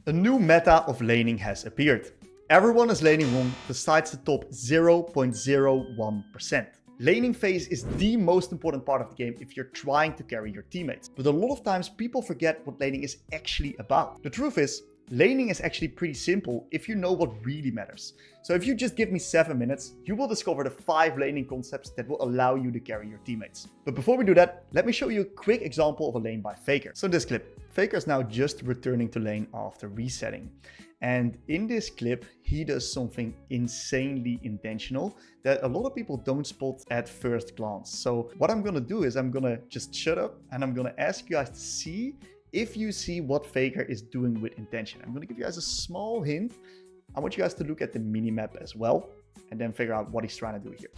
A new meta of laning has appeared. Everyone is laning wrong besides the top 0.01%. Laning phase is the most important part of the game if you're trying to carry your teammates. But a lot of times people forget what laning is actually about. The truth is, laning is actually pretty simple if you know what really matters. So if you just give me 7 minutes, you will discover the 5 laning concepts that will allow you to carry your teammates. But before we do that, let me show you a quick example of a lane by Faker. So in this clip, Faker is now just returning to lane after resetting. And in this clip, he does something insanely intentional that a lot of people don't spot at first glance. So what I'm gonna do is I'm gonna just shut up and I'm gonna ask you guys to see if you see what Faker is doing with intention. I'm gonna give you guys a small hint. I want you guys to look at the minimap as well and then figure out what he's trying to do here.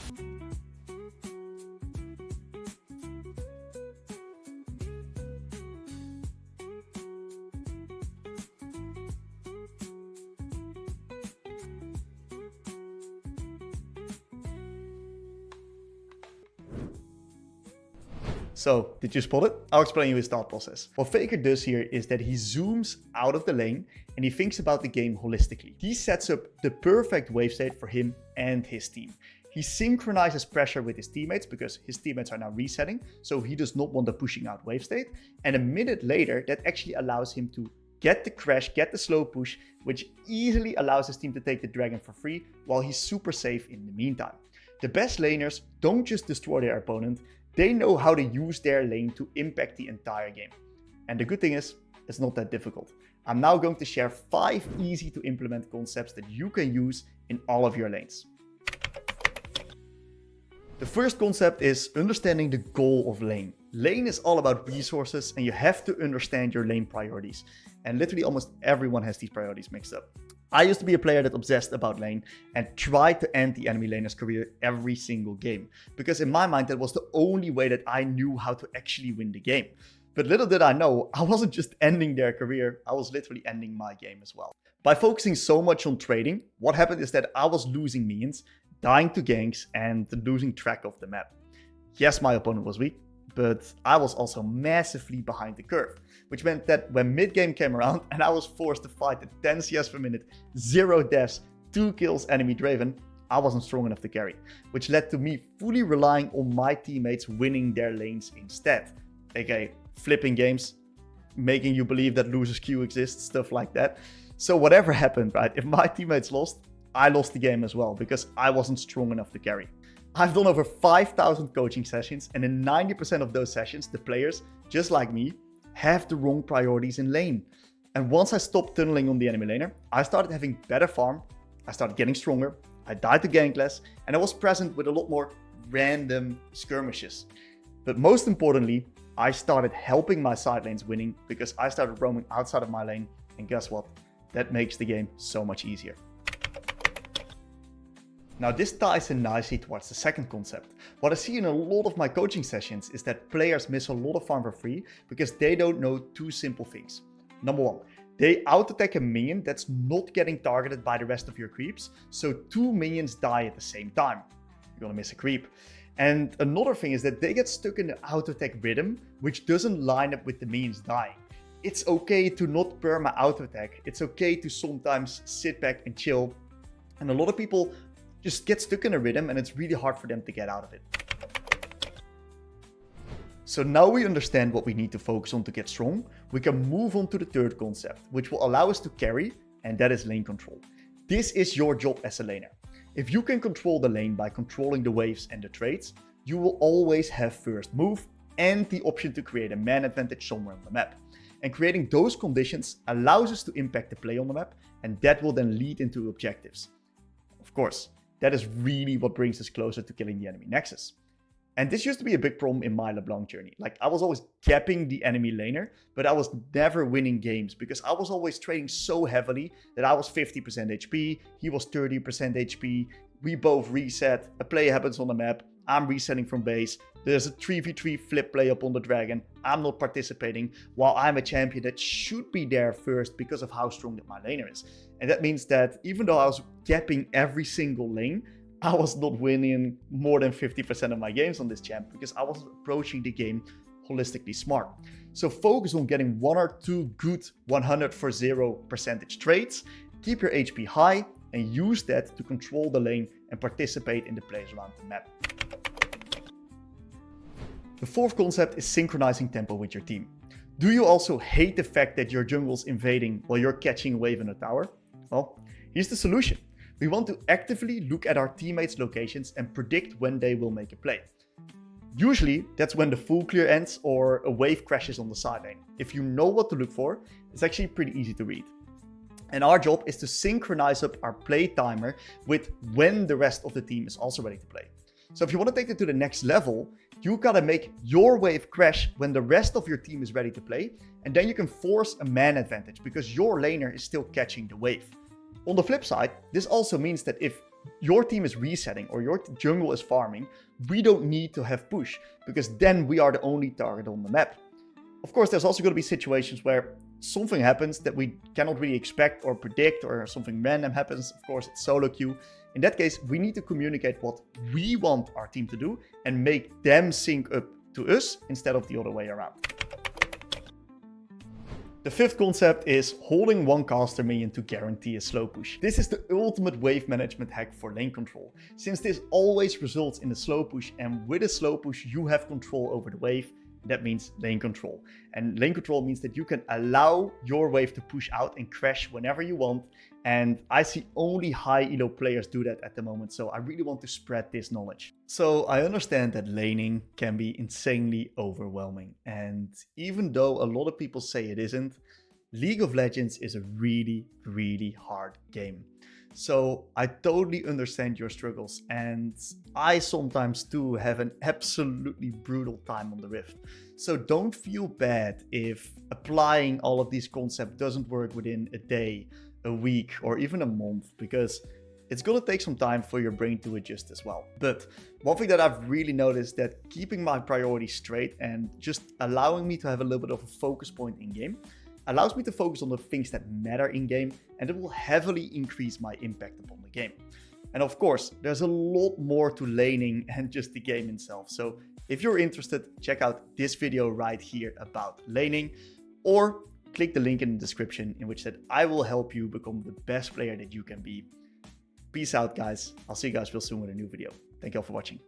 So, did you spot it? I'll explain you his thought process. What Faker does here is that he zooms out of the lane and he thinks about the game holistically. He sets up the perfect wave state for him and his team. He synchronizes pressure with his teammates because his teammates are now resetting, so he does not want a pushing out wave state. And a minute later, that actually allows him to get the crash, get the slow push, which easily allows his team to take the dragon for free while he's super safe in the meantime. The best laners don't just destroy their opponent, they know how to use their lane to impact the entire game. And the good thing is, it's not that difficult. I'm now going to share 5 easy to implement concepts that you can use in all of your lanes. The first concept is understanding the goal of lane. Lane is all about resources and you have to understand your lane priorities. And literally almost everyone has these priorities mixed up. I used to be a player that obsessed about lane and tried to end the enemy laner's career every single game. Because in my mind, that was the only way that I knew how to actually win the game. But little did I know, I wasn't just ending their career, I was literally ending my game as well. By focusing so much on trading, what happened is that I was losing minions, dying to ganks, and losing track of the map. Yes, my opponent was weak, but I was also massively behind the curve, which meant that when mid-game came around and I was forced to fight at 10 CS per minute, 0 deaths, 2 kills enemy Draven, I wasn't strong enough to carry, which led to me fully relying on my teammates winning their lanes instead, aka flipping games, making you believe that losers queue exists, stuff like that. So whatever happened, right, if my teammates lost, I lost the game as well because I wasn't strong enough to carry. I've done over 5,000 coaching sessions, and in 90% of those sessions, the players, just like me, have the wrong priorities in lane. And once I stopped tunneling on the enemy laner, I started having better farm, I started getting stronger, I died to gank less, and I was present with a lot more random skirmishes. But most importantly, I started helping my side lanes winning because I started roaming outside of my lane, and guess what? That makes the game so much easier. Now this ties in nicely towards the second concept. What I see in a lot of my coaching sessions is that players miss a lot of farm for free because they don't know 2 simple things. Number 1, they auto-attack a minion that's not getting targeted by the rest of your creeps, so 2 minions die at the same time. You're gonna miss a creep. And another thing is that they get stuck in the auto-attack rhythm, which doesn't line up with the minions dying. It's okay to not perma auto-attack, it's okay to sometimes sit back and chill, and a lot of people just get stuck in a rhythm and it's really hard for them to get out of it. So now we understand what we need to focus on to get strong, we can move on to the third concept, which will allow us to carry, and that is lane control. This is your job as a laner. If you can control the lane by controlling the waves and the trades, you will always have first move and the option to create a man advantage somewhere on the map. And creating those conditions allows us to impact the play on the map, and that will then lead into objectives. Of course, that is really what brings us closer to killing the enemy nexus. And this used to be a big problem in my LeBlanc journey. Like, I was always capping the enemy laner, but I was never winning games because I was always trading so heavily that I was 50% HP, he was 30% HP, we both reset, a play happens on the map, I'm resetting from base, there's a 3v3 flip play up on the dragon, I'm not participating, while I'm a champion that should be there first because of how strong that my laner is. And that means that even though I was capping every single lane, I was not winning more than 50% of my games on this champ because I was approaching the game holistically smart. So focus on getting 1 or 2 good 100 for 0% trades, keep your HP high, and use that to control the lane and participate in the plays around the map. The fourth concept is synchronizing tempo with your team. Do you also hate the fact that your jungle's invading while you're catching a wave in a tower? Well, here's the solution. We want to actively look at our teammates' locations and predict when they will make a play. Usually, that's when the full clear ends or a wave crashes on the side lane. If you know what to look for, it's actually pretty easy to read. And our job is to synchronize up our play timer with when the rest of the team is also ready to play. So if you want to take it to the next level, you gotta make your wave crash when the rest of your team is ready to play, and then you can force a man advantage because your laner is still catching the wave. On the flip side, this also means that if your team is resetting or your jungle is farming, we don't need to have push because then we are the only target on the map. Of course, there's also going to be situations where something happens that we cannot really expect or predict, or something random happens. Of course, it's solo queue. In that case, we need to communicate what we want our team to do and make them sync up to us instead of the other way around. The fifth concept is holding one caster minion to guarantee a slow push. This is the ultimate wave management hack for lane control, since this always results in a slow push, and with a slow push you have control over the wave. That means lane control. And lane control means that you can allow your wave to push out and crash whenever you want. And I see only high elo players do that at the moment, so I really want to spread this knowledge. So I understand that laning can be insanely overwhelming. And even though a lot of people say it isn't, League of Legends is a really, really hard game. So I totally understand your struggles, and I sometimes too have an absolutely brutal time on the Rift. So don't feel bad if applying all of these concepts doesn't work within a day, a week, or even a month, because it's gonna take some time for your brain to adjust as well. But one thing that I've really noticed, that keeping my priorities straight and just allowing me to have a little bit of a focus point in game allows me to focus on the things that matter in game, and it will heavily increase my impact upon the game. And of course, there's a lot more to laning and just the game itself. So if you're interested, check out this video right here about laning, or click the link in the description in which said I will help you become the best player that you can be. Peace out, guys. I'll see you guys real soon with a new video. Thank you all for watching.